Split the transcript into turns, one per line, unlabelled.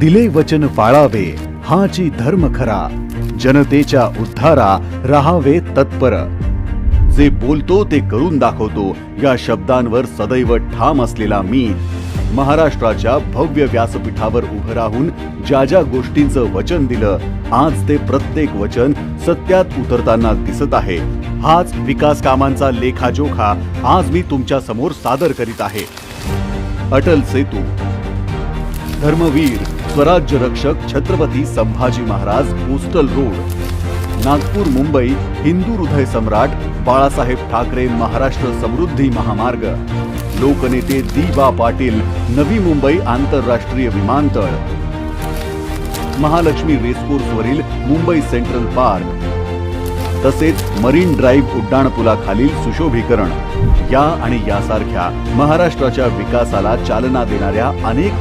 दिले वचन पाळावे हाची धर्म खरा, जनतेच्या उद्धारा राहावे तत्पर, जे बोलतो ते करून दाखवतो या शब्दांवर सदैव ठाम असलेला मी महाराष्ट्राच्या भव्य व्यासपीठावर उभं राहून ज्या ज्या गोष्टींचं वचन दिलं, आज ते प्रत्येक वचन सत्यात उतरताना दिसत आहे. हाच विकास कामांचा लेखाजोखा आज मी तुमच्या समोर सादर करीत आहे. अटल सेतू, धर्मवीर स्वराज्य रक्षक छत्रपती संभाजी महाराज कोस्टल रोड, नागपूर मुंबई हिंदू हृदय सम्राट बाळासाहेब ठाकरे महाराष्ट्र समृद्धी महामार्ग, लोकनेते दी.बा. पाटील नवी मुंबई आंतरराष्ट्रीय विमानतळ, महालक्ष्मी रेसकोर्सवरील मुंबई सेंट्रल पार्क, तसेच मरीन ड्राईव्ह उड्डाणपुलाखालील सुशोभीकरण, या आणि यासारख्या महाराष्ट्राच्या विकासाला चालना देणाऱ्या अनेक